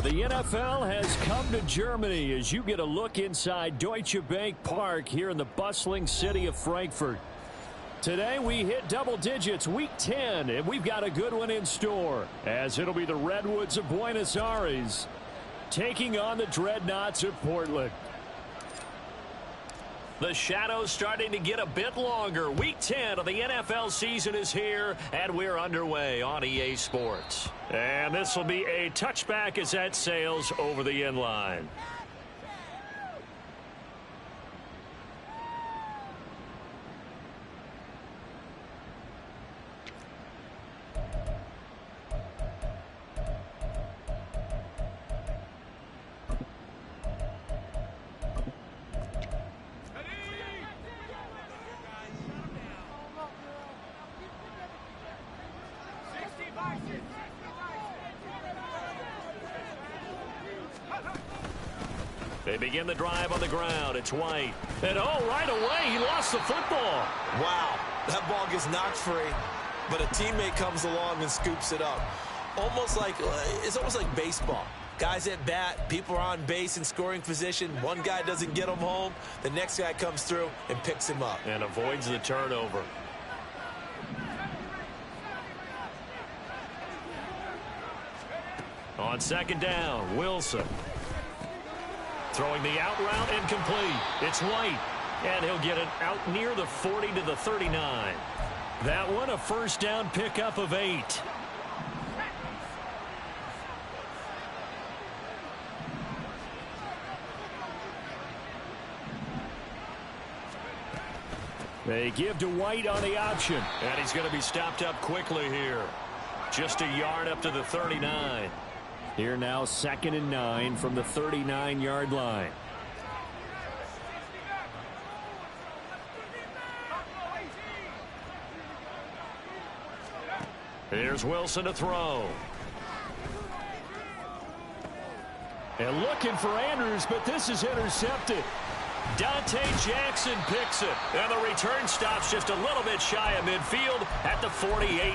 The NFL has come to Germany as you get a look inside Deutsche Bank Park here in the bustling city of Frankfurt. Today we hit double digits, week 10, and we've got a good one in store, as it'll be the Redwoods of Buenos Aires taking on the Dreadnaughts of Portland. The shadow's starting to get a bit longer. Week 10 of the NFL season is here, and we're underway on EA Sports. And this will be a touchback as that sails over the end line. They begin the drive on the ground. It's White. And right away, he lost the football. Wow, that ball gets knocked free, but a teammate comes along and scoops it up. It's almost like baseball. Guys at bat, people are on base in scoring position. One guy doesn't get him home. The next guy comes through and picks him up. And avoids the turnover. On second down, Wilson. Throwing the out route incomplete. It's White. And he'll get it out near the 40 to the 39. That one a first down pickup of 8. They give to White on the option. And he's going to be stopped up quickly here. Just a yard up to the 39. Here now, 2nd and 9 from the 39-yard line. Here's Wilson to throw. And looking for Andrews, but this is intercepted. Dante Jackson picks it. And the return stops just a little bit shy of midfield at the 48.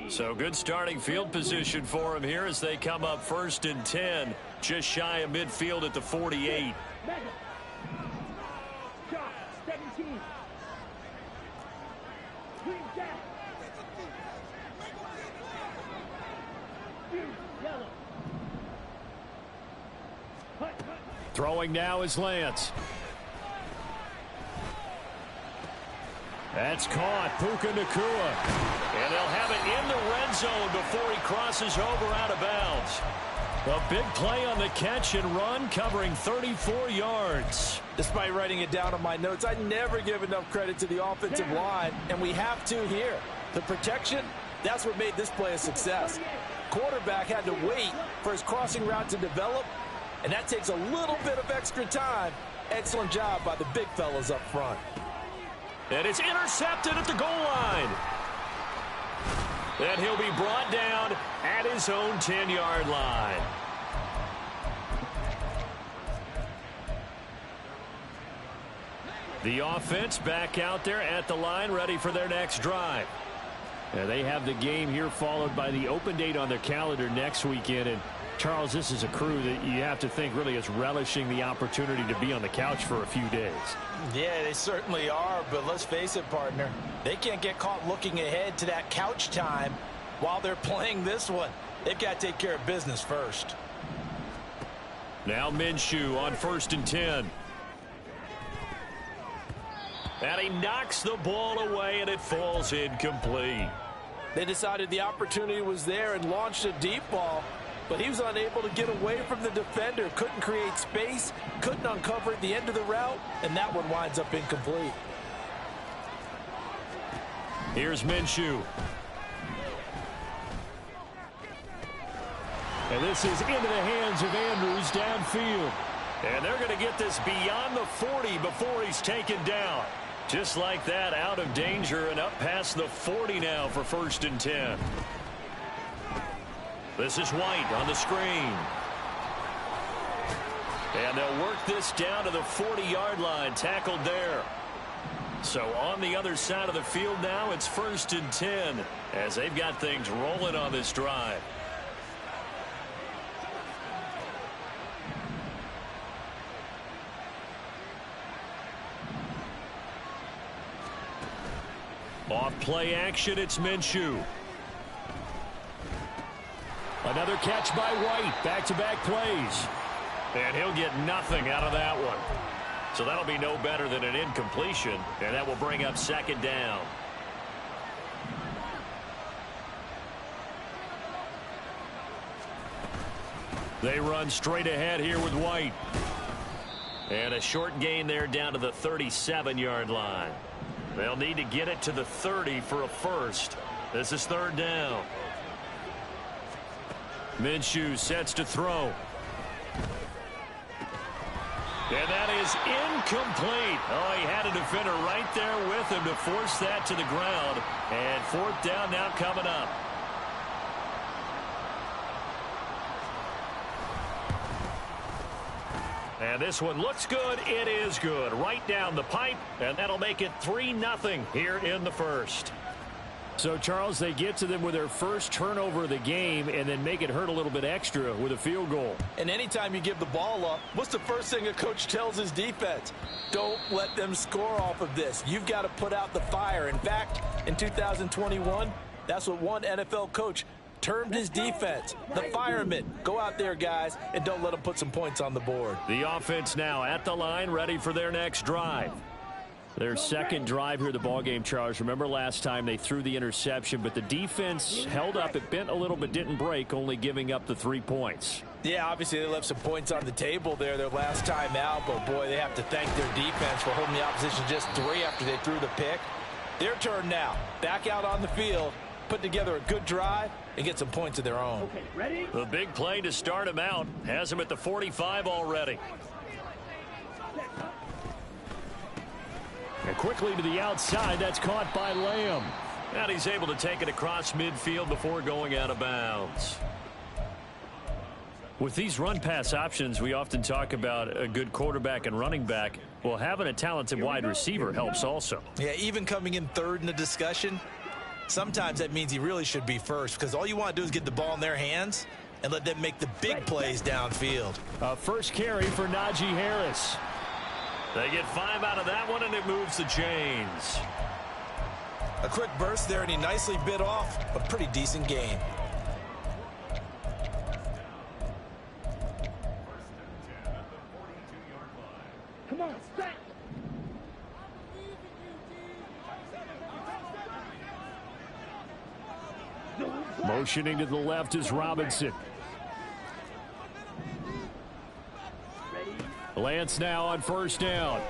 So good starting field position for him here as they come up 1st and 10, just shy of midfield at the 48. Throwing now is Lance. That's caught. Puka Nacua. And they'll have it in the red zone before he crosses over out of bounds. A big play on the catch and run, covering 34 yards. Despite writing it down on my notes, I never give enough credit to the offensive line, and we have to here. The protection, that's what made this play a success. Quarterback had to wait for his crossing route to develop, and that takes a little bit of extra time. Excellent job by the big fellas up front. And it's intercepted at the goal line. And he'll be brought down at his own 10-yard line. The offense back out there at the line, ready for their next drive. And they have the game here followed by the open date on their calendar next weekend. And Charles, this is a crew that you have to think really is relishing the opportunity to be on the couch for a few days. Yeah, they certainly are, but let's face it, partner. They can't get caught looking ahead to that couch time while they're playing this one. They've got to take care of business first. Now Minshew on 1st and 10. And he knocks the ball away, and it falls incomplete. They decided the opportunity was there and launched a deep ball, but he was unable to get away from the defender, couldn't create space, couldn't uncover at the end of the route, and that one winds up incomplete. Here's Minshew. And this is into the hands of Andrews downfield. And they're going to get this beyond the 40 before he's taken down. Just like that, out of danger and up past the 40 now for 1st and 10. This is White on the screen. And they'll work this down to the 40-yard line, tackled there. So on the other side of the field now, it's 1st and 10 as they've got things rolling on this drive. Off play action, it's Minshew. Another catch by White. Back-to-back plays. And he'll get nothing out of that one. So that'll be no better than an incompletion. And that will bring up 2nd down. They run straight ahead here with White. And a short gain there down to the 37-yard line. They'll need to get it to the 30 for a first. This is 3rd down. Minshew sets to throw. And that is incomplete. Oh, he had a defender right there with him to force that to the ground. And 4th down now coming up. And this one looks good. It is good. Right down the pipe. And that'll make it 3-0 here in the first. So, Charles, they get to them with their first turnover of the game and then make it hurt a little bit extra with a field goal. And anytime you give the ball up, what's the first thing a coach tells his defense? Don't let them score off of this. You've got to put out the fire. In fact, in 2021, that's what one NFL coach termed his defense, the firemen. Go out there, guys, and don't let them put some points on the board. The offense now at the line, ready for their next drive. Their second drive here of the ballgame, Charles. Remember last time they threw the interception, but the defense held up. It bent a little but didn't break, only giving up the 3 points. Yeah, obviously they left some points on the table there their last time out, but boy, they have to thank their defense for holding the opposition just 3 after they threw the pick. Their turn now. Back out on the field, put together a good drive, and get some points of their own. Okay, ready? The big play to start him out has him at the 45 already. And quickly to the outside, that's caught by Lamb. And he's able to take it across midfield before going out of bounds. With these run-pass options, we often talk about a good quarterback and running back. Well, having a talented wide receiver helps also. Yeah, even coming in 3rd in the discussion, sometimes that means he really should be first because all you want to do is get the ball in their hands and let them make the big plays downfield. First carry for Najee Harris. They get 5 out of that one, and it moves the chains. A quick burst there, and he nicely bit off a pretty decent gain. Come on, set. Motioning to the left is Robinson. Lance now on 1st down.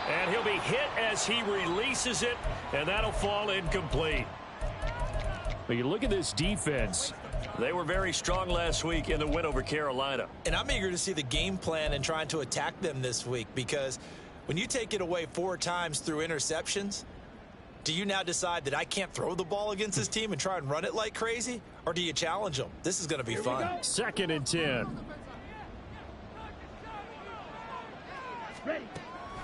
And he'll be hit as he releases it, and that'll fall incomplete. But you look at this defense. They were very strong last week in the win over Carolina. And I'm eager to see the game plan and trying to attack them this week because when you take it away 4 times through interceptions, do you now decide that I can't throw the ball against this team and try and run it like crazy? Or do you challenge them? This is going to be fun. 2nd and 10. Ready.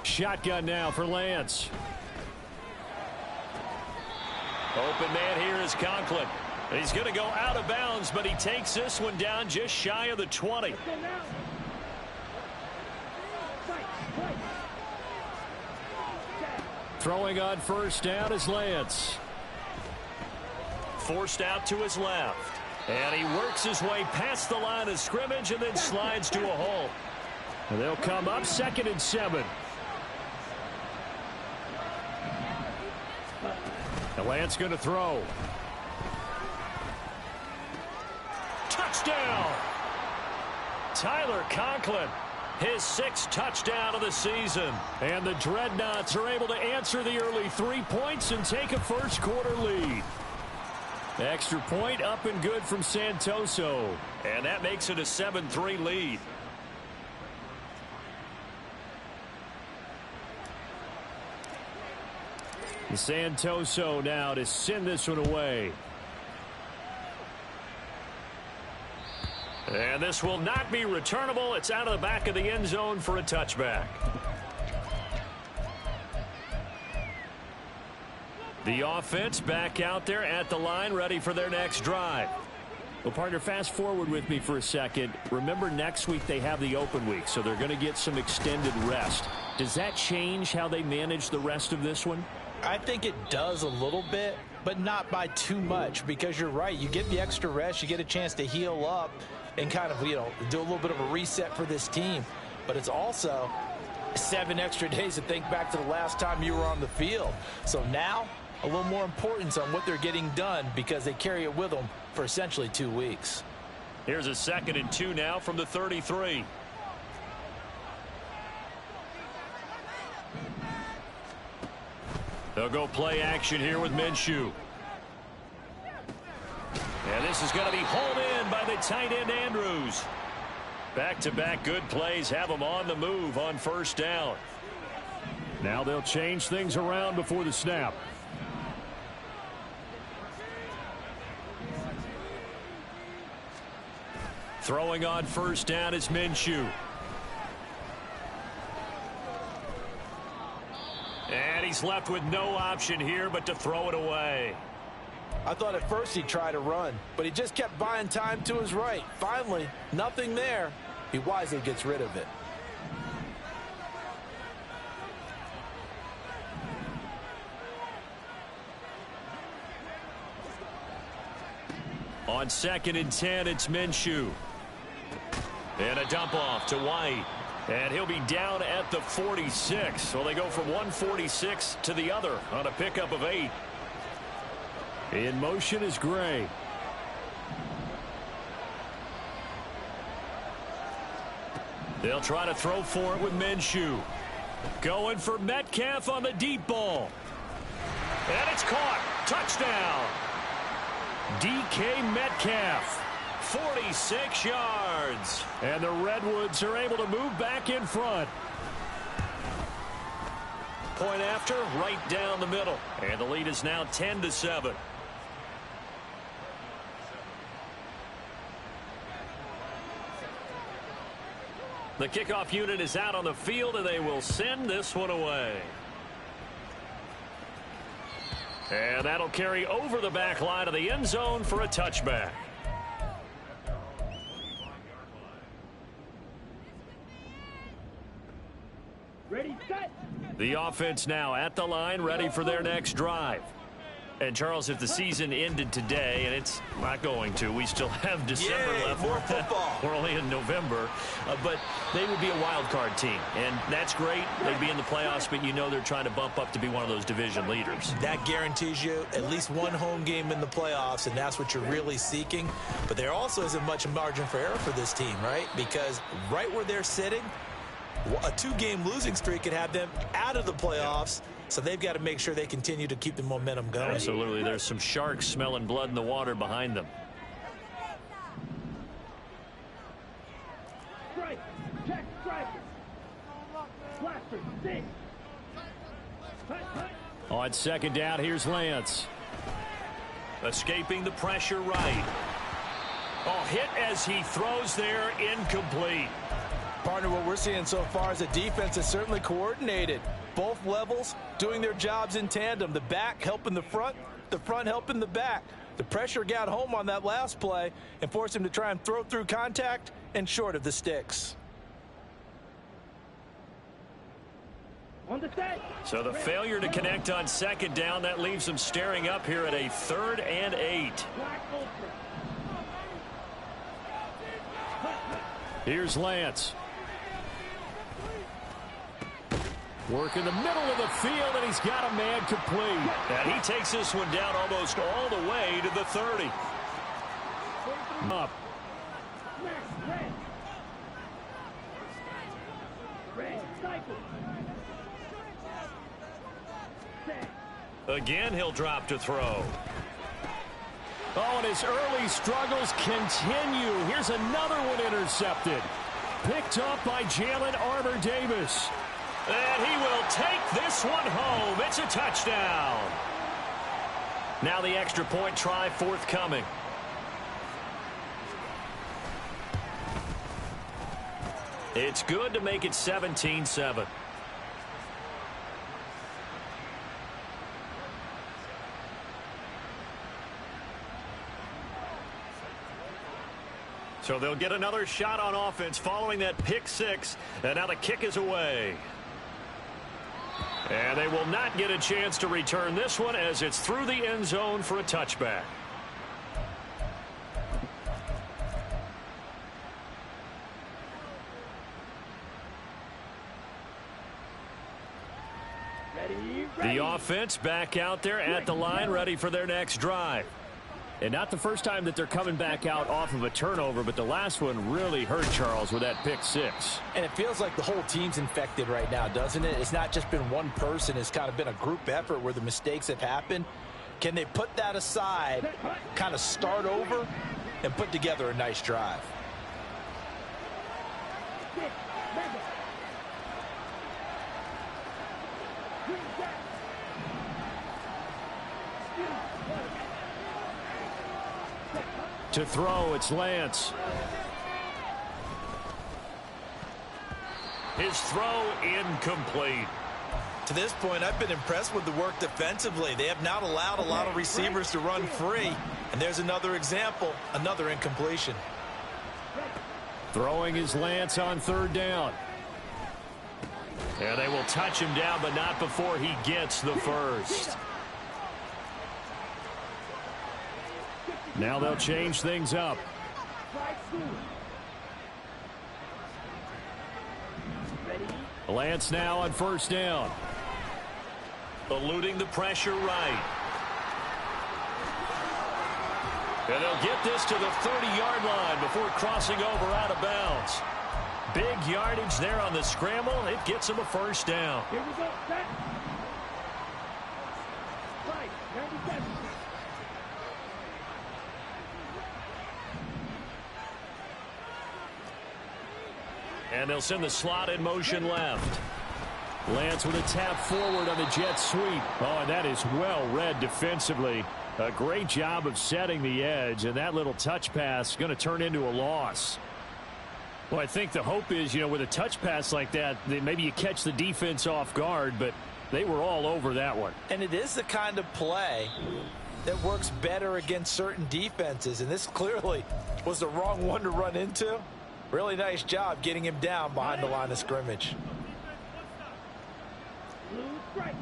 Shotgun now for Lance. Open man here is Conklin. He's going to go out of bounds, but he takes this one down just shy of the 20. Go now. Fight. Throwing on 1st down is Lance. Forced out to his left. And he works his way past the line of scrimmage and then slides to a halt. And they'll come up 2nd and 7. And Lance going to throw. Touchdown! Tyler Conklin. His 6th touchdown of the season. And the Dreadnaughts are able to answer the early 3 points and take a first quarter lead. Extra point up and good from Santoso. And that makes it a 7-3 lead. Santoso now to send this one away. And this will not be returnable. It's out of the back of the end zone for a touchback. The offense back out there at the line, ready for their next drive. Well, partner, fast forward with me for a second. Remember, next week they have the open week, so they're going to get some extended rest. Does that change how they manage the rest of this one? I think it does a little bit, but not by too much, because you're right. You get the extra rest, you get a chance to heal up and kind of, do a little bit of a reset for this team. But it's also 7 extra days to think back to the last time you were on the field. So now, a little more importance on what they're getting done because they carry it with them for essentially 2 weeks. Here's a 2nd and 2 now from the 33. They'll go play action here with Minshew. And this is going to be hauled in by the tight end Andrews. Back-to-back good plays have them on the move on first down. Now they'll change things around before the snap. Throwing on first down is Minshew. And he's left with no option here but to throw it away. I thought at first he'd try to run, but he just kept buying time to his right. Finally, nothing there. He wisely gets rid of it. On 2nd and 10, it's Minshew. And a dump off to White. And he'll be down at the 46. So they go from 146 to the other on a pickup of 8. In motion is Gray. They'll try to throw for it with Minshew. Going for Metcalf on the deep ball. And it's caught. Touchdown. DK Metcalf. 46 yards. And the Redwoods are able to move back in front. Point after, right down the middle. And the lead is now 10-7. The kickoff unit is out on the field, and they will send this one away. And that'll carry over the back line of the end zone for a touchback. Ready, set. The offense now at the line, ready for their next drive. And, Charles, if the season ended today, and it's not going to, we still have December left. More football. We're only in November. But they would be a wild card team. And that's great. They'd be in the playoffs, but you know they're trying to bump up to be one of those division leaders. That guarantees you at least one home game in the playoffs, and that's what you're really seeking. But there also isn't much margin for error for this team, right? Because right where they're sitting, a 2-game losing streak could have them out of the playoffs. So they've got to make sure they continue to keep the momentum going. Absolutely. There's some sharks smelling blood in the water behind them. Strike. Check. Strike. Blaster. Six. On 2nd down, here's Lance. Escaping the pressure right. Oh, hit as he throws there, incomplete. Partner, what we're seeing so far is a defense that's certainly coordinated. Both levels doing their jobs in tandem. The back helping the front helping the back. The pressure got home on that last play and forced him to try and throw through contact and short of the sticks. On the set. So the failure to connect on 2nd down, that leaves them staring up here at a 3rd and 8. Black ultra. Here's Lance. Work in the middle of the field, and he's got a man complete. And he takes this one down almost all the way to the 30. Up. Red. Red. Cycle. Set. Again, he'll drop to throw. Oh, and his early struggles continue. Here's another one intercepted. Picked up by Jalen Armour-Davis. And he will take this one home. It's a touchdown. Now the extra point try forthcoming. It's good to make it 17-7. So they'll get another shot on offense following that pick six. And now the kick is away. And they will not get a chance to return this one as it's through the end zone for a touchback. The offense back out there at the line, ready for their next drive. And not the first time that they're coming back out off of a turnover, but the last one really hurt Charles with that pick six. And it feels like the whole team's infected right now, doesn't it? It's not just been one person. It's kind of been a group effort where the mistakes have happened. Can they put that aside, kind of start over, and put together a nice drive? To throw, it's Lance. His throw incomplete. To this point, I've been impressed with the work defensively. They have not allowed a lot of receivers to run free. And there's another example, another incompletion. Throwing is Lance on third down. And they will touch him down, but not before he gets the first. Now they'll change things up. Lance now on first down. Eluding the pressure right. And they'll get this to the 30-yard line before crossing over out of bounds. Big yardage there on the scramble. It gets them a first down. Here we go. Set. Right. 97. And they'll send the slot in motion left. Lance with a tap forward on the jet sweep. Oh, and that is well read defensively. A great job of setting the edge, and that little touch pass going to turn into a loss. Well, I think the hope is, with a touch pass like that maybe you catch the defense off guard, but they were all over that one. And it is the kind of play that works better against certain defenses, and this clearly was the wrong one to run into. Really nice job getting him down behind the line of scrimmage. Blue strike.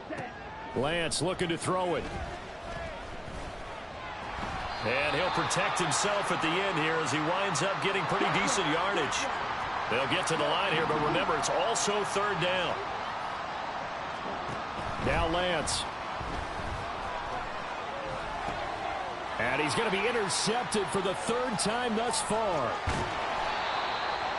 Set. Lance looking to throw it. And he'll protect himself at the end here as he winds up getting pretty decent yardage. They'll get to the line here, but remember, it's also third down. Now Lance. And he's going to be intercepted for the third time thus far.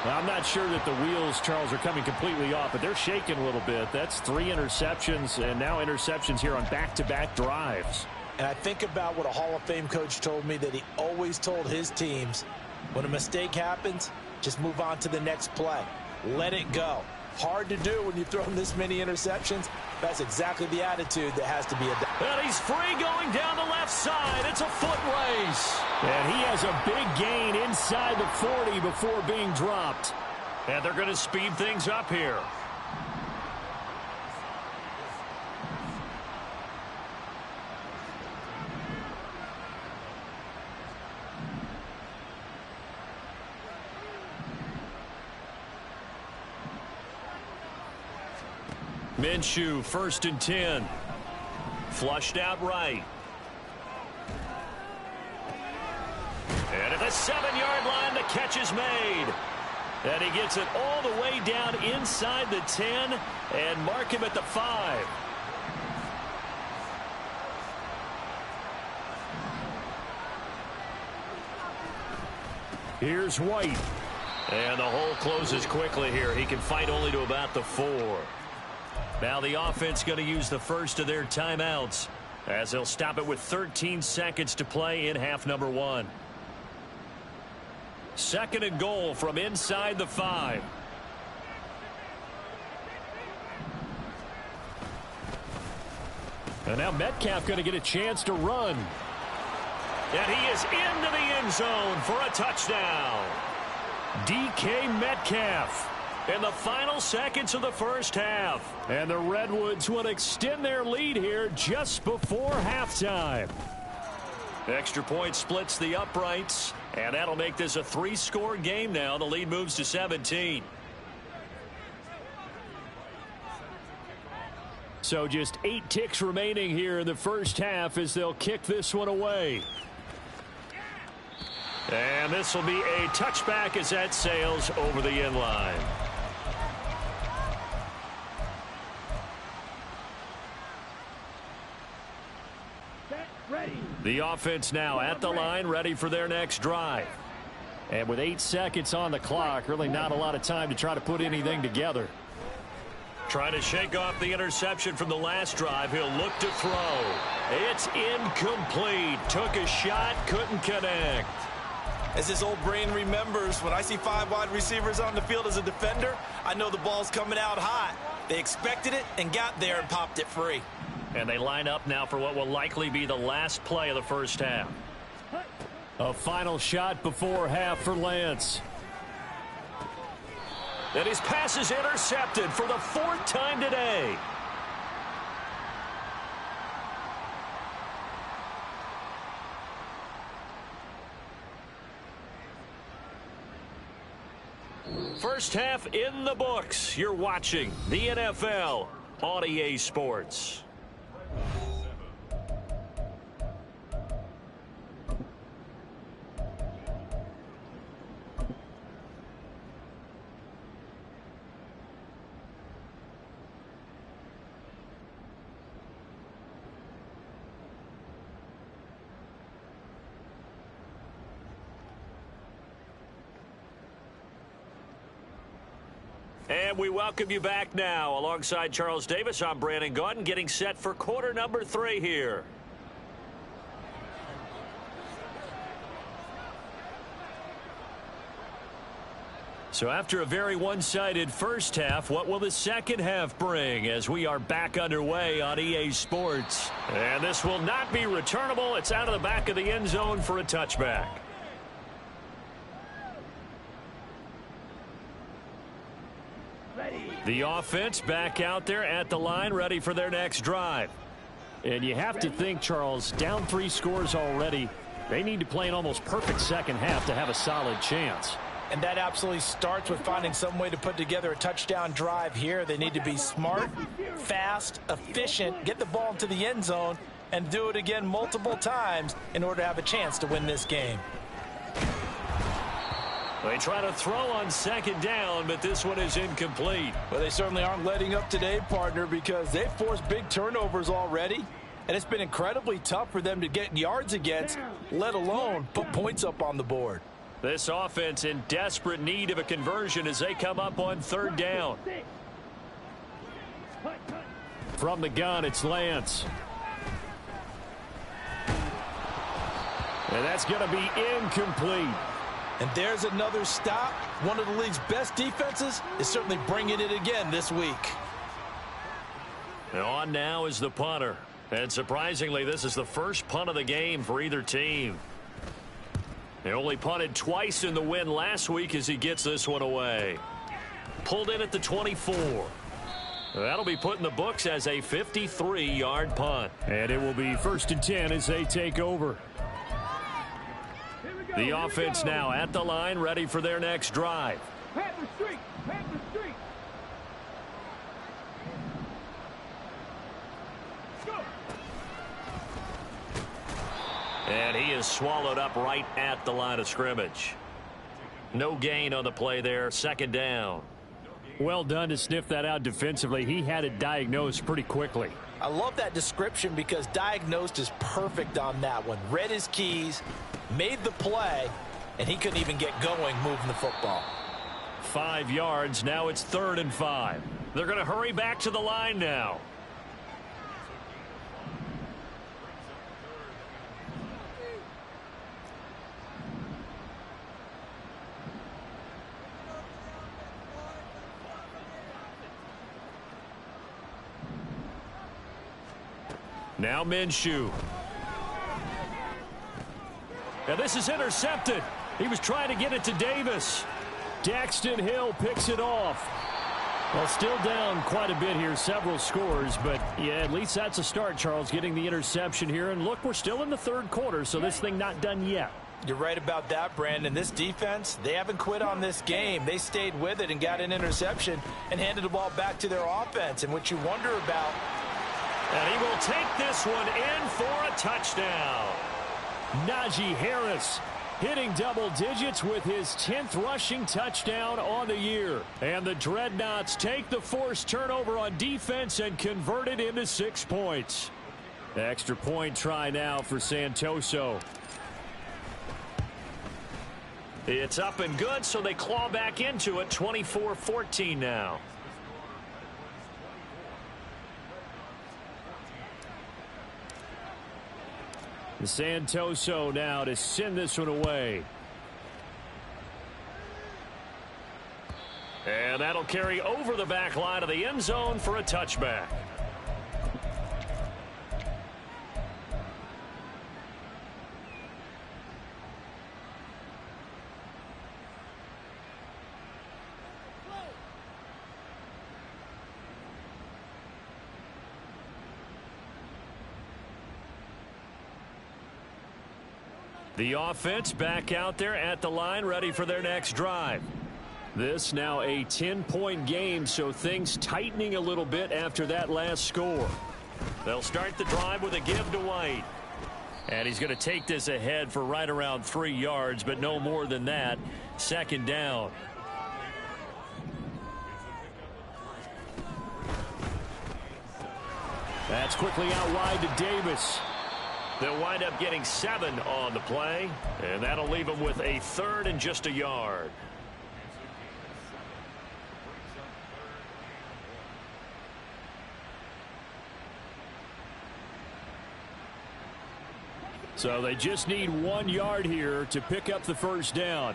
Now, I'm not sure that the wheels, Charles, are coming completely off, but they're shaking a little bit. That's 3 interceptions, and now interceptions here on back-to-back drives. And I think about what a Hall of Fame coach told me, that he always told his teams, when a mistake happens, just move on to the next play. Let it go. Hard to do when you throw this many interceptions. That's exactly the attitude that has to be adopted. And he's free going down the left side. It's a foot race. And he has a big gain inside the 40 before being dropped. And they're going to speed things up here. Minshew, 1st and 10. Flushed out right. And at the 7-yard line, the catch is made. And he gets it all the way down inside the 10 and mark him at the 5. Here's White. And the hole closes quickly here. He can fight only to about the 4. Now the offense going to use the first of their timeouts as they'll stop it with 13 seconds to play in half number 1. 2nd and goal from inside the 5. And now Metcalf going to get a chance to run. And he is into the end zone for a touchdown. DK Metcalf in the final seconds of the first half. And the Redwoods will extend their lead here just before halftime. Extra point splits the uprights, and that'll make this a 3-score game now. The lead moves to 17. So just 8 ticks remaining here in the first half as they'll kick this one away. And this will be a touchback as that sails over the end line. The offense now at the line, ready for their next drive. And with 8 seconds on the clock, really not a lot of time to try to put anything together. Trying to shake off the interception from the last drive. He'll look to throw. It's incomplete. Took a shot, couldn't connect. As his old brain remembers, when I see 5 wide receivers on the field as a defender, I know the ball's coming out hot. They expected it and got there and popped it free. And they line up now for what will likely be the last play of the first half. A final shot before half for Lance. And his pass is intercepted for the 4th time today. First half in the books. You're watching the NFL on EA Sports. And we welcome you back now. Alongside Charles Davis, I'm Brandon Gaudin, getting set for quarter number 3 here. So after a very one-sided first half, what will the second half bring as we are back underway on EA Sports? And this will not be returnable. It's out of the back of the end zone for a touchback. The offense back out there at the line, ready for their next drive. And you have to think, Charles, down 3 scores already. They need to play an almost perfect second half to have a solid chance. And that absolutely starts with finding some way to put together a touchdown drive here. They need to be smart, fast, efficient, get the ball into the end zone, and do it again multiple times in order to have a chance to win this game. They try to throw on 2nd down, but this one is incomplete. Well, they certainly aren't letting up today, partner, because they've forced big turnovers already, and it's been incredibly tough for them to get yards against, let alone put points up on the board. This offense in desperate need of a conversion as they come up on 3rd down. From the gun, it's Lance. And that's going to be incomplete. And there's another stop. One of the league's best defenses is certainly bringing it again this week. And on now is the punter. And surprisingly, this is the first punt of the game for either team. They only punted twice in the win last week as he gets this one away. Pulled in at the 24. That'll be put in the books as a 53-yard punt. And it will be 1st and 10 as they take over. The offense now at the line, ready for their next drive. Panther Street! Panther Street! Go! And he is swallowed up right at the line of scrimmage. No gain on the play there, 2nd down. Well done to sniff that out defensively. He had it diagnosed pretty quickly. I love that description because diagnosed is perfect on that one. Read his keys, made the play, and he couldn't even get going moving the football. 5 yards. Now it's 3rd and 5. They're going to hurry back to the line now. Now Minshew. Now this is intercepted. He was trying to get it to Davis. Daxton Hill picks it off. Well, still down quite a bit here, several scores, but yeah, at least that's a start, Charles, getting the interception here. And look, we're still in the third quarter, so this thing not done yet. You're right about that, Brandon. This defense, they haven't quit on this game. They stayed with it and got an interception and handed the ball back to their offense. And what you wonder about... And he will take this one in for a touchdown. Najee Harris hitting double digits with his 10th rushing touchdown on the year. And the Dreadnaughts take the forced turnover on defense and convert it into 6 points. Extra point try now for Santoso. It's up and good, so they claw back into it. 24-14 now. Santoso now to send this one away. And that'll carry over the back line of the end zone for a touchback. The offense back out there at the line, ready for their next drive. This now a 10-point game, so things tightening a little bit after that last score. They'll start the drive with a give to White. And he's going to take this ahead for right around 3 yards, but no more than that. Second down. That's quickly out wide to Davis. They'll wind up getting 7 on the play, and that'll leave them with a 3rd and just a yard. So they just need 1 yard here to pick up the first down.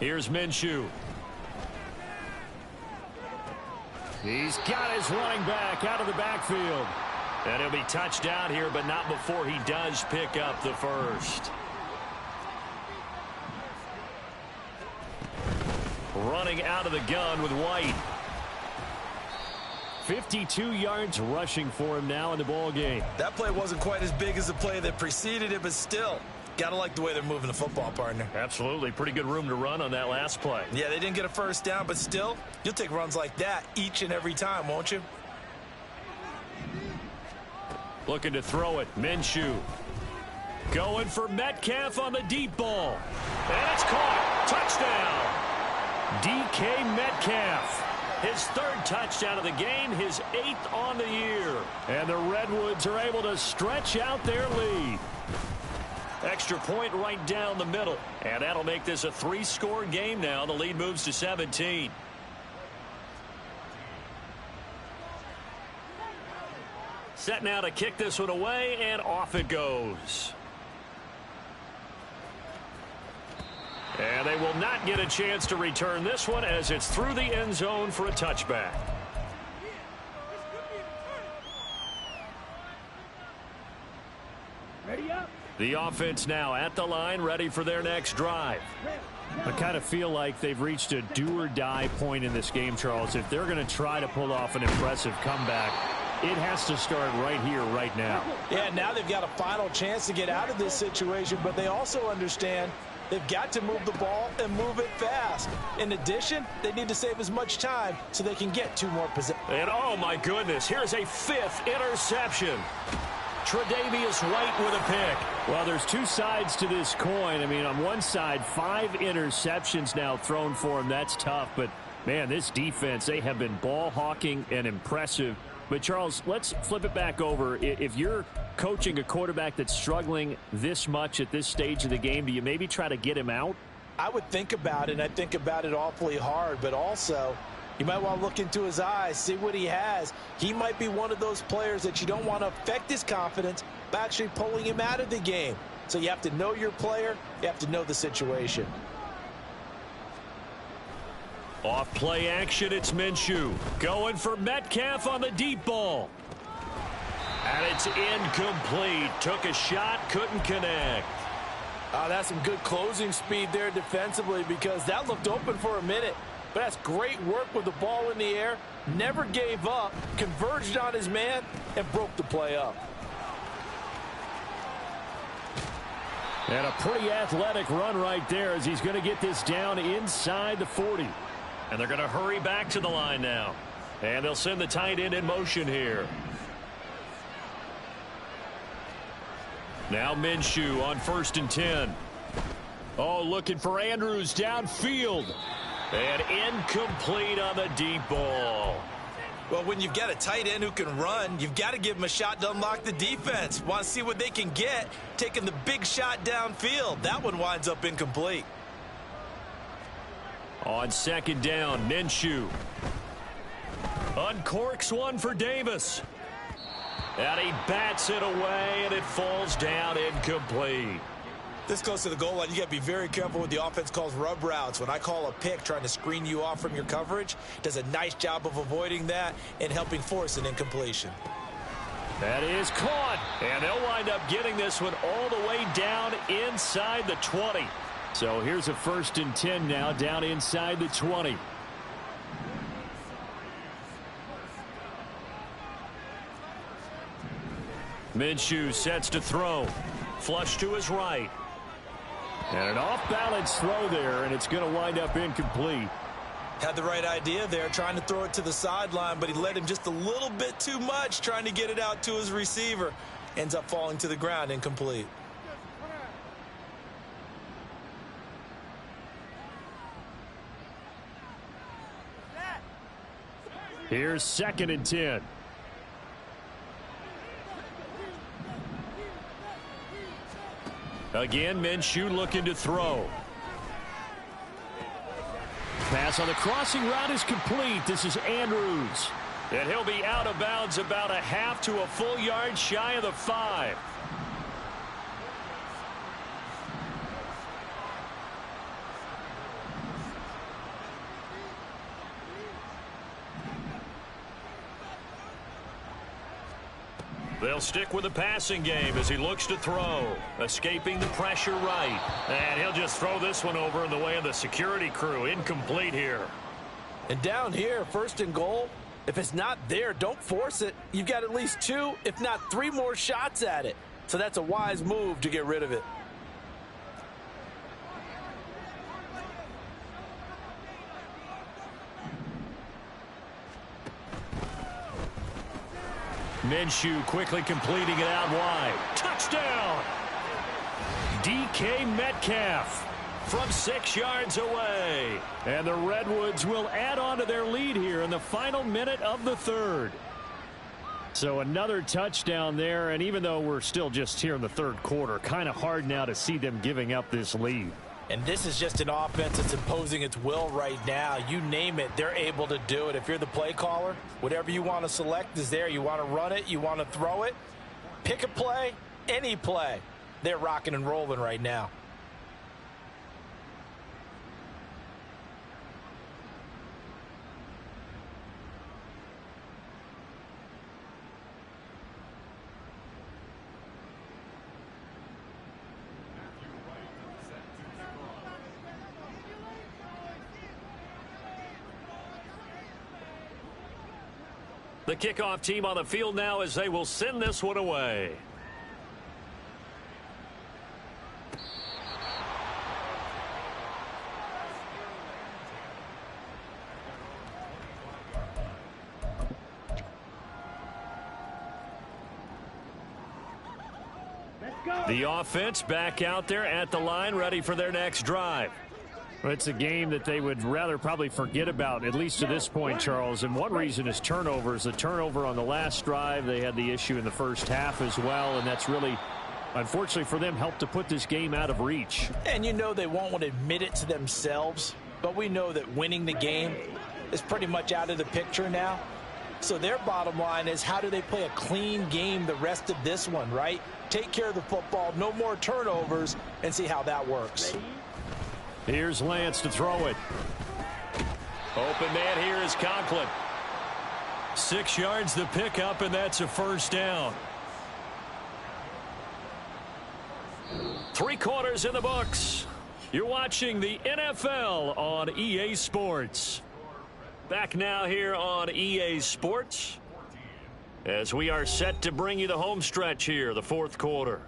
Here's Minshew. He's got his running back out of the backfield. And he'll be touched down here, but not before he does pick up the first. Running out of the gun with White. 52 yards rushing for him now in the ball game. That play wasn't quite as big as the play that preceded it, but still, gotta like the way they're moving the football, partner. Absolutely. Pretty good room to run on that last play. Yeah, they didn't get a first down, but still, you'll take runs like that each and every time, won't you? Looking to throw it. Minshew. Going for Metcalf on the deep ball. And it's caught. Touchdown. DK Metcalf. His 3rd touchdown of the game, his 8th on the year. And the Redwoods are able to stretch out their lead. Extra point right down the middle. And that'll make this a 3-score game now. The lead moves to 17. Set now to kick this one away, and off it goes. And they will not get a chance to return this one as it's through the end zone for a touchback. Ready up. The offense now at the line, ready for their next drive. I kind of feel like they've reached a do-or-die point in this game, Charles. If they're going to try to pull off an impressive comeback, it has to start right here, right now. Yeah, now they've got a final chance to get out of this situation, but they also understand they've got to move the ball and move it fast. In addition, they need to save as much time so they can get 2 more possessions. And oh my goodness, here's a 5th interception. Tre'Davious White with a pick. Well, there's 2 sides to this coin. I mean, on one side, 5 interceptions now thrown for him. That's tough. But, man, this defense, they have been ball hawking and impressive. But, Charles, let's flip it back over. If you're coaching a quarterback that's struggling this much at this stage of the game, do you maybe try to get him out? I would think about it, and I think about it awfully hard, but also you might want to look into his eyes, see what he has. He might be one of those players that you don't want to affect his confidence by actually pulling him out of the game. So you have to know your player. You have to know the situation. Off play action, it's Minshew. Going for Metcalf on the deep ball. And it's incomplete. Took a shot, couldn't connect. That's some good closing speed there defensively because that looked open for a minute. But that's great work with the ball in the air. Never gave up, converged on his man, and broke the play up. And a pretty athletic run right there as he's going to get this down inside the 40. And they're going to hurry back to the line now. And they'll send the tight end in motion here. Now Minshew on 1st and 10. Oh, looking for Andrews downfield. And incomplete on the deep ball. Well, when you've got a tight end who can run, you've got to give him a shot to unlock the defense. Want to see what they can get, taking the big shot downfield. That one winds up incomplete. On 2nd down, Minshew uncorks one for Davis. And he bats it away, and it falls down incomplete. This close to the goal line, you got to be very careful with the offense calls rub routes. When I call a pick trying to screen you off from your coverage, does a nice job of avoiding that and helping force an incompletion. That is caught, and they'll wind up getting this one all the way down inside the 20. So here's a 1st and 10 now, down inside the 20. Minshew sets to throw. Flush to his right. And an off-balance throw there, and it's going to wind up incomplete. Had the right idea there, trying to throw it to the sideline, but he led him just a little bit too much, trying to get it out to his receiver. Ends up falling to the ground, incomplete. Here's 2nd and 10. Again, Minshew looking to throw. Pass on the crossing route is complete. This is Andrews. And he'll be out of bounds about a half to a full yard shy of the 5. They'll stick with the passing game as he looks to throw. Escaping the pressure right. And he'll just throw this one over in the way of the security crew. Incomplete here. And down here, 1st and goal, if it's not there, don't force it. You've got at least 2, if not 3 more shots at it. So that's a wise move to get rid of it. Minshew quickly completing it out wide. Touchdown! DK Metcalf from 6 yards away. And the Redwoods will add on to their lead here in the final minute of the 3rd. So another touchdown there, and even though we're still just here in the 3rd quarter, kind of hard now to see them giving up this lead. And this is just an offense that's imposing its will right now. You name it, they're able to do it. If you're the play caller, whatever you want to select is there. You want to run it, you want to throw it. Pick a play, any play. They're rocking and rolling right now. The kickoff team on the field now as they will send this one away. The offense back out there at the line, ready for their next drive. It's a game that they would rather probably forget about, at least to this point, Charles. And one reason is turnovers. The turnover on the last drive, they had the issue in the first half as well, and that's really unfortunately for them, helped to put this game out of reach. And you know they won't want to admit it to themselves, but we know that winning the game is pretty much out of the picture now. So their bottom line is, how do they play a clean game the rest of this one, right? Take care of the football, no more turnovers, and see how that works. Here's Lance to throw it. Open man here is Conklin. 6 yards the pickup, and that's a first down. 3 quarters in the books. You're watching the NFL on EA Sports. Back now here on EA Sports as we are set to bring you the home stretch here, the 4th quarter.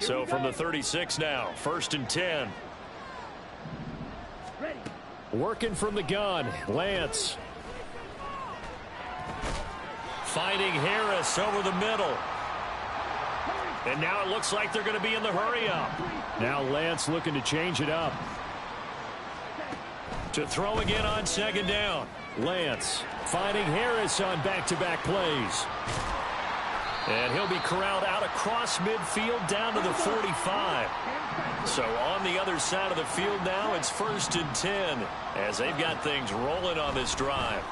So from the 36 now, 1st and 10. Ready. Working from the gun, Lance. Finding Harris over the middle. And now it looks like they're going to be in the hurry up. Now Lance looking to change it up. To throw again on 2nd down. Lance finding Harris on back-to-back plays. And he'll be corralled out across midfield down to the 45. So on the other side of the field now, it's 1st and 10 as they've got things rolling on this drive.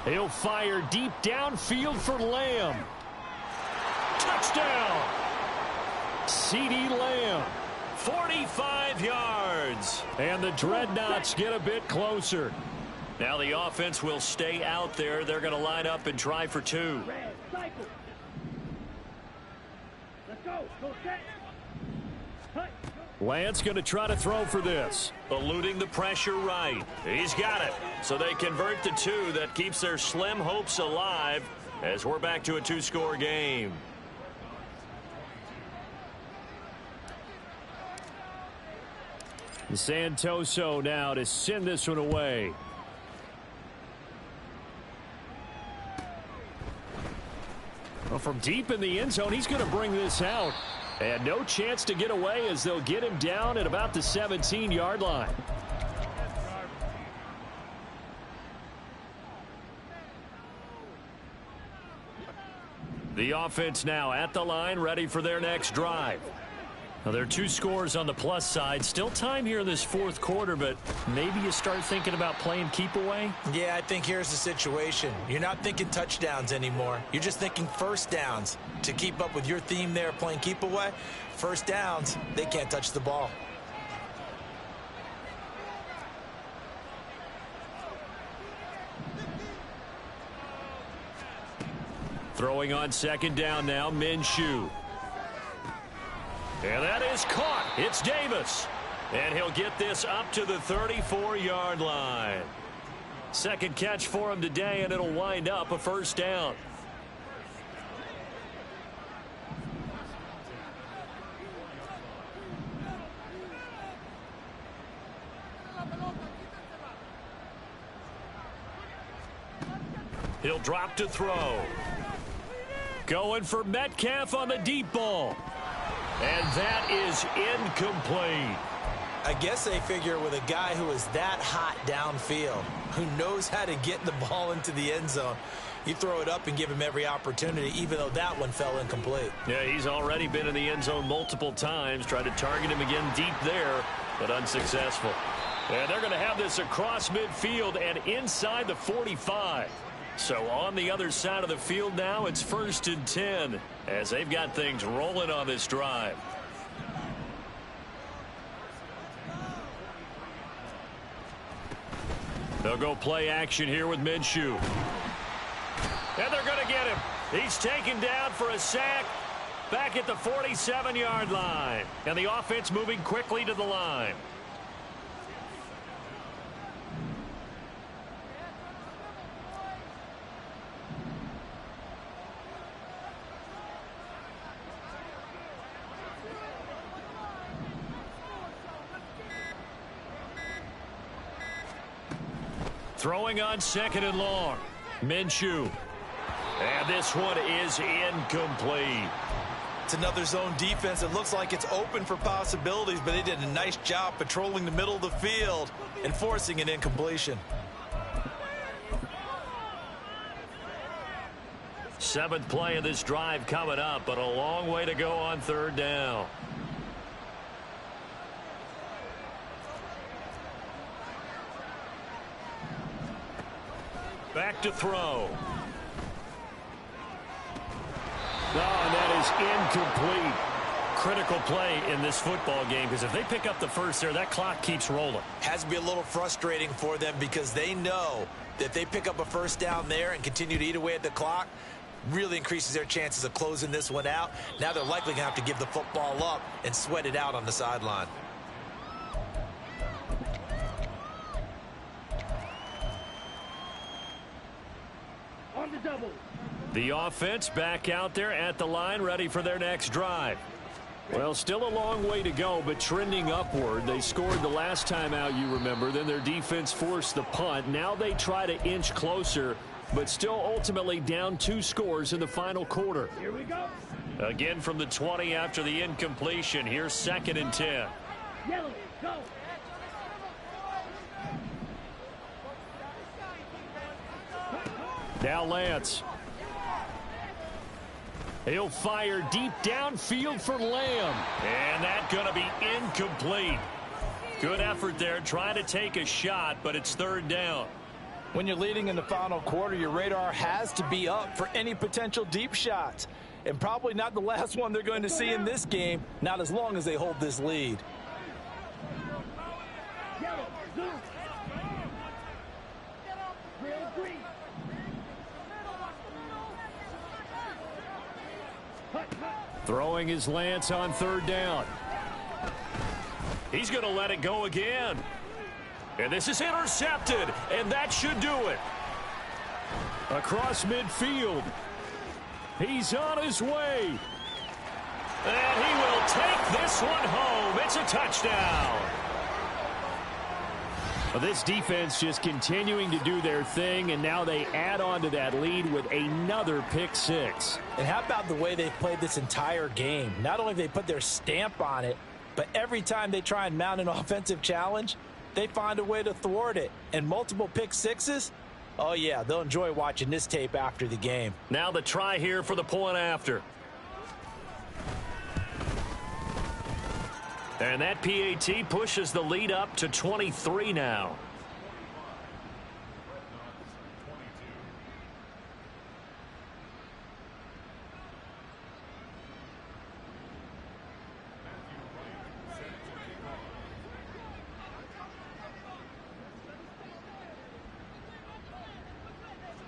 He'll fire deep downfield for Lamb. Touchdown! CeeDee Lamb. 45 yards. And the Dreadnaughts get a bit closer. Now the offense will stay out there. They're going to line up and try for 2. Red, cycle. Let's go. Go set. Cut. Lance going to try to throw for this. Eluding the pressure right. He's got it. So they convert the 2. That keeps their slim hopes alive as we're back to a 2-score game. Santoso now to send this one away. Well, from deep in the end zone, he's going to bring this out. And no chance to get away as they'll get him down at about the 17-yard line. The offense now at the line, ready for their next drive. Now, there are 2 scores on the plus side. Still time here in this 4th quarter, but maybe you start thinking about playing keep away? Yeah, I think here's the situation. You're not thinking touchdowns anymore. You're just thinking first downs. To keep up with your theme there, playing keep away, first downs, they can't touch the ball. Throwing on 2nd down now, Minshew. And that is caught. It's Davis. And he'll get this up to the 34-yard line. 2nd catch for him today, and it'll wind up a first down. He'll drop to throw. Going for Metcalf on the deep ball. And that is incomplete. I guess they figure with a guy who is that hot downfield, who knows how to get the ball into the end zone, you throw it up and give him every opportunity, even though that one fell incomplete. Yeah, he's already been in the end zone multiple times. Tried to target him again deep there, but unsuccessful. And they're going to have this across midfield and inside the 45. So on the other side of the field now, it's 1st and 10 as they've got things rolling on this drive. They'll go play action here with Minshew. And they're going to get him. He's taken down for a sack back at the 47-yard line. And the offense moving quickly to the line. Throwing on 2nd and long. Minshew. And this one is incomplete. It's another zone defense. It looks like it's open for possibilities, but they did a nice job patrolling the middle of the field and forcing an incompletion. 7th play of this drive coming up, but a long way to go on 3rd down. Back to throw. Oh, and that is incomplete. Critical play in this football game, because if they pick up the first there, that clock keeps rolling. Has to be a little frustrating for them because they know that if they pick up a first down there and continue to eat away at the clock, really increases their chances of closing this one out. Now they're likely going to have to give the football up and sweat it out on the sideline. On the double. The offense back out there at the line, ready for their next drive. Well, still a long way to go, but trending upward. They scored the last time out, you remember. Then their defense forced the punt. Now they try to inch closer, but still ultimately down 2 scores in the final quarter. Here we go. Again from the 20 after the incompletion. Here's 2nd and 10. Yellow, go. Now Lance. He'll fire deep downfield for Lamb. And that's going to be incomplete. Good effort there trying to take a shot, but it's 3rd down. When you're leading in the final quarter, your radar has to be up for any potential deep shots. And probably not the last one they're going to see in this game, not as long as they hold this lead. Yellow, zoom. Real green. Throwing his Lance on 3rd down. He's going to let it go again. And this is intercepted, and that should do it. Across midfield. He's on his way. And he will take this one home. It's a touchdown. Well, this defense just continuing to do their thing, and now they add on to that lead with another pick 6. And how about the way they've played this entire game? Not only have they put their stamp on it, but every time they try and mount an offensive challenge, they find a way to thwart it. And multiple pick 6s, oh yeah, they'll enjoy watching this tape after the game. Now the try here for the point after. And that PAT pushes the lead up to 23 now.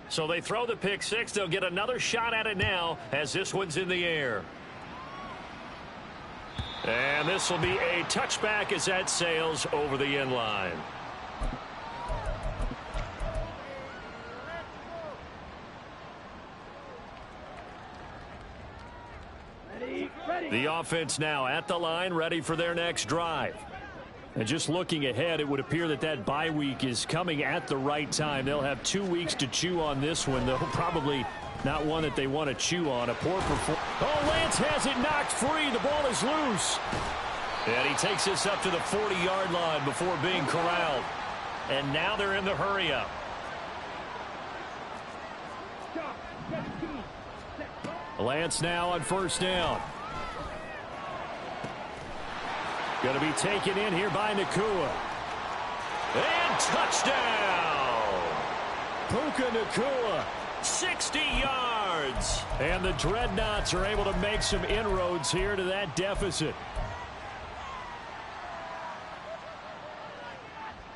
So they throw the pick 6. They'll get another shot at it now as this one's in the air. And this will be a touchback as that sails over the end line. Ready. The offense now at the line, ready for their next drive. And just looking ahead, it would appear that that bye week is coming at the right time. They'll have 2 weeks to chew on this one, though probably not one that they want to chew on. A poor performance. Oh, Lance has it knocked free. The ball is loose. And he takes this up to the 40-yard line before being corralled. And now they're in the hurry-up. Lance now on 1st down. Going to be taken in here by Nakua. And touchdown! Puka Nakua, 60 yards. And the Dreadnaughts are able to make some inroads here to that deficit.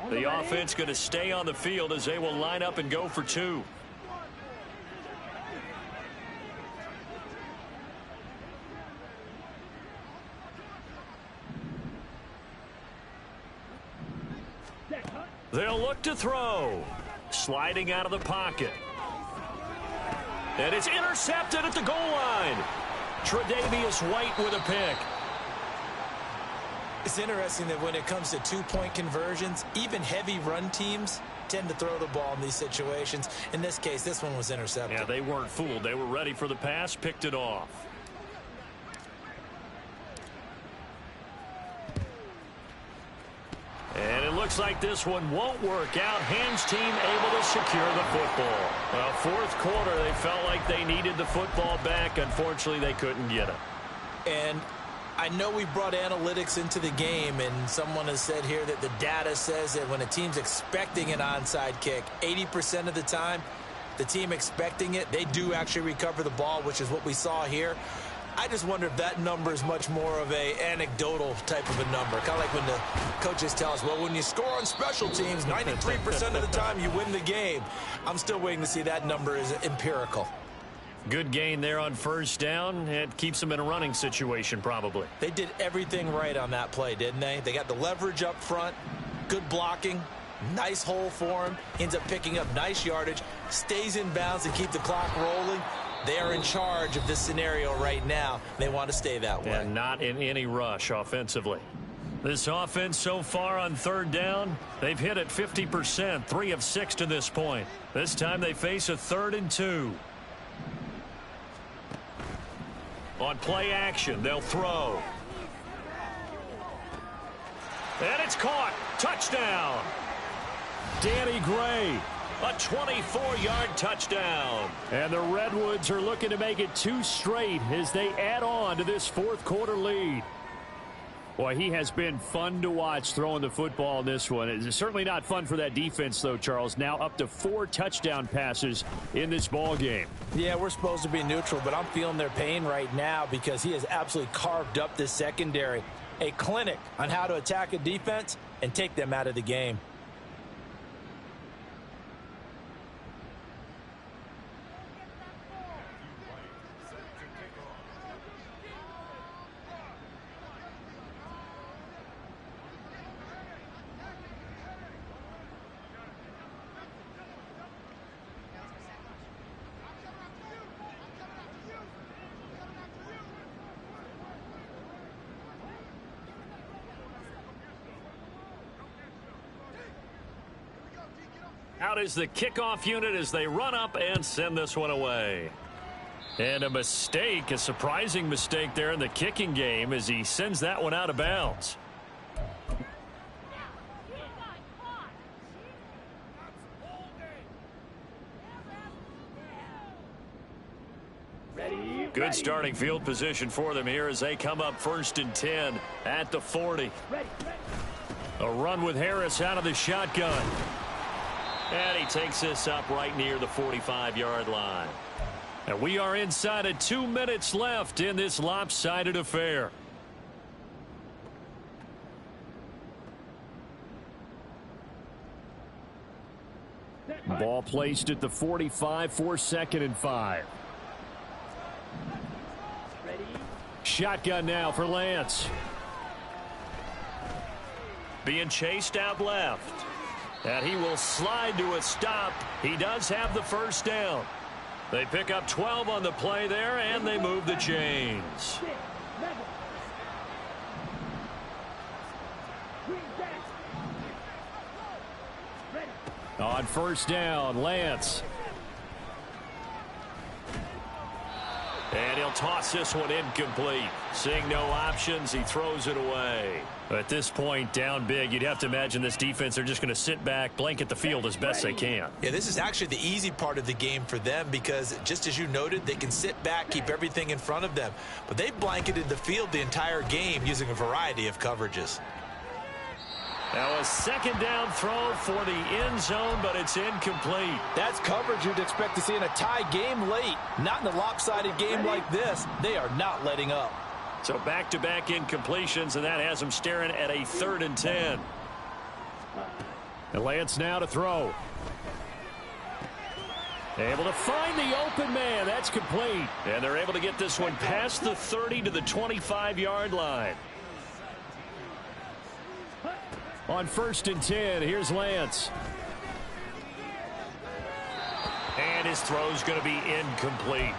The offense going to stay on the field as they will line up and go for 2. They'll look to throw. Sliding out of the pocket. And it's intercepted at the goal line. Tre'Davious White with a pick. It's interesting that when it comes to 2-point conversions, even heavy run teams tend to throw the ball in these situations. In this case, this one was intercepted. Yeah, they weren't fooled. They were ready for the pass, picked it off. looks like this one won't work out. Hams team able to secure the football. Well, fourth quarter, they felt like they needed the football back. Unfortunately, they couldn't get it. And I know we brought analytics into the game, and someone has said here that the data says that when a team's expecting an onside kick, 80% of the time, the team expecting it, they do actually recover the ball, which is what we saw here. I just wonder if that number is much more of a anecdotal type of a number. Kind of like when the coaches tell us, well, when you score on special teams, 93% of the time you win the game. I'm still waiting to see that number is empirical. Good gain there on first down. It keeps them in a running situation probably. They did everything right on that play, didn't they? They got the leverage up front, good blocking, nice hole for him, ends up picking up nice yardage, stays in bounds and keep the clock rolling. They are in charge of this scenario right now. They want to stay that way. And not in any rush offensively. This offense so far on third down, they've hit it 50%, 3 of 6 to this point. This time they face a 3rd and 2. On play action, they'll throw. And it's caught. Touchdown. Danny Gray. A 24-yard touchdown. And the Redwoods are looking to make it 2 straight as they add on to this fourth quarter lead. Boy, he has been fun to watch throwing the football in this one. It's certainly not fun for that defense, though, Charles. Now up to 4 touchdown passes in this ball game. Yeah, we're supposed to be neutral, but I'm feeling their pain right now because he has absolutely carved up this secondary. A clinic on how to attack a defense and take them out of the game. Out is the kickoff unit as they run up and send this one away. And a mistake, a surprising mistake there in the kicking game as he sends that one out of bounds. Good starting field position for them here as they come up 1st and 10 at the 40. A run with Harris out of the shotgun. And he takes this up right near the 45-yard line. And we are inside of 2 minutes left in this lopsided affair. Ball placed at the 45 for 2nd and 5. Shotgun now for Lance. Being chased out left. And he will slide to a stop. He does have the first down. They pick up 12 on the play there, and they move the chains. On first down, Lance. And he'll toss this one incomplete. Seeing no options, he throws it away. At this point, down big, you'd have to imagine this defense, they're just going to sit back, blanket the field as best they can. Yeah, this is actually the easy part of the game for them because, just as you noted, they can sit back, keep everything in front of them. But they've blanketed the field the entire game using a variety of coverages. Now a 2nd down throw for the end zone, but it's incomplete. That's coverage you'd expect to see in a tie game late. Not in a lopsided game like this. They are not letting up. So back-to-back incompletions, and that has them staring at a 3rd and 10. And Lance now to throw. Able to find the open man. That's complete. And they're able to get this one past the 30 to the 25-yard line. On 1st and 10, here's Lance. And his throw's going to be incomplete.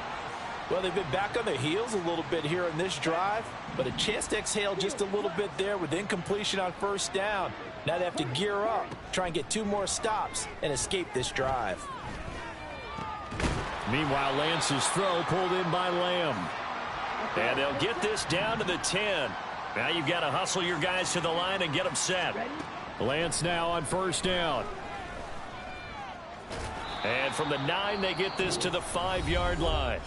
Well, they've been back on their heels a little bit here in this drive, but a chance to exhale just a little bit there with incompletion on first down. Now they have to gear up, try and get 2 more stops, and escape this drive. Meanwhile, Lance's throw pulled in by Lamb. And they'll get this down to the 10. Now you've got to hustle your guys to the line and get them set. Lance now on first down. And from the 9, they get this to the 5-yard line.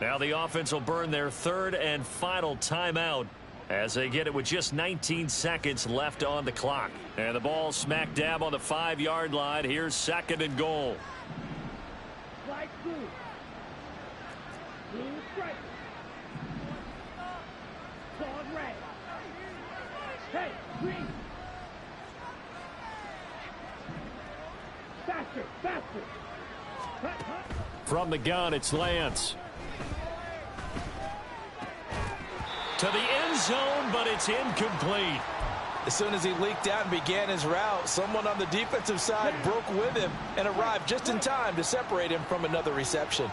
Now the offense will burn their third and final timeout as they get it with just 19 seconds left on the clock. And the ball smack dab on the 5-yard line. Here's 2nd and goal. Flag blue. Blue strike. Clawed red. Hey, green. Faster, faster. Hut, hut. From the gun, it's Lance. To the end zone, but it's incomplete. As soon as he leaked out and began his route, someone on the defensive side broke with him and arrived just in time to separate him from another reception.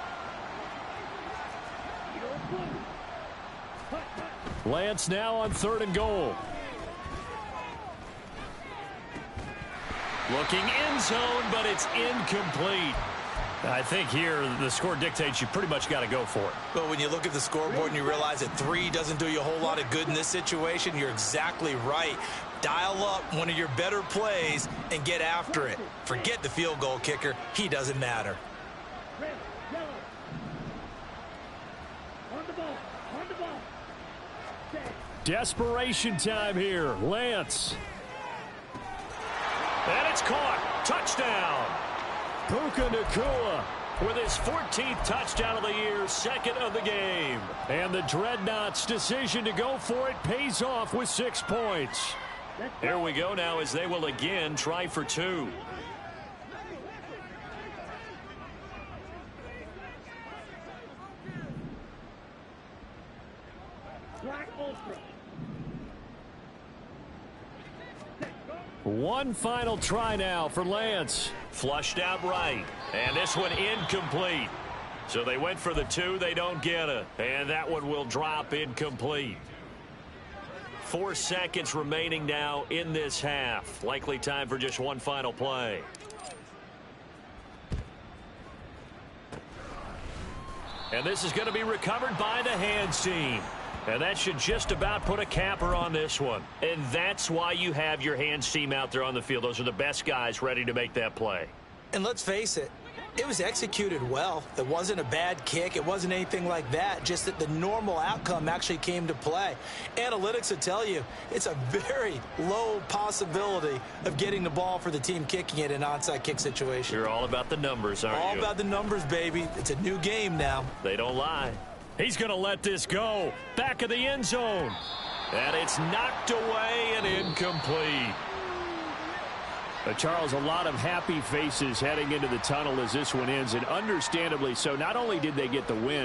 Lance now on 3rd and goal. Looking end zone, but it's incomplete. I think here the score dictates you pretty much got to go for it. But when you look at the scoreboard and you realize that 3 doesn't do you a whole lot of good in this situation, you're exactly right. Dial up one of your better plays and get after it. Forget the field goal kicker. He doesn't matter. Red, yellow. On the ball, on the ball. Set. Desperation time here. Lance. And it's caught. Touchdown. Puka Nacua with his 14th touchdown of the year, 2nd of the game. And the Dreadnaught's decision to go for it pays off with 6 points. Here we go now as they will again try for 2. Black Ultra. One final try now for Lance. Flushed out right. And this one incomplete. So they went for the 2. They don't get it. And that one will drop incomplete. 4 seconds remaining now in this half. Likely time for just one final play. And this is going to be recovered by the hands team. And that should just about put a capper on this one. And that's why you have your hands team out there on the field. Those are the best guys ready to make that play. And let's face it, it was executed well. It wasn't a bad kick. It wasn't anything like that. Just that the normal outcome actually came to play. Analytics will tell you it's a very low possibility of getting the ball for the team kicking it in an onside kick situation. You're all about the numbers, aren't you? All about the numbers, baby. It's a new game now. They don't lie. He's going to let this go. Back of the end zone. And it's knocked away and incomplete. Charles, a lot of happy faces heading into the tunnel as this one ends, and understandably so. Not only did they get the win,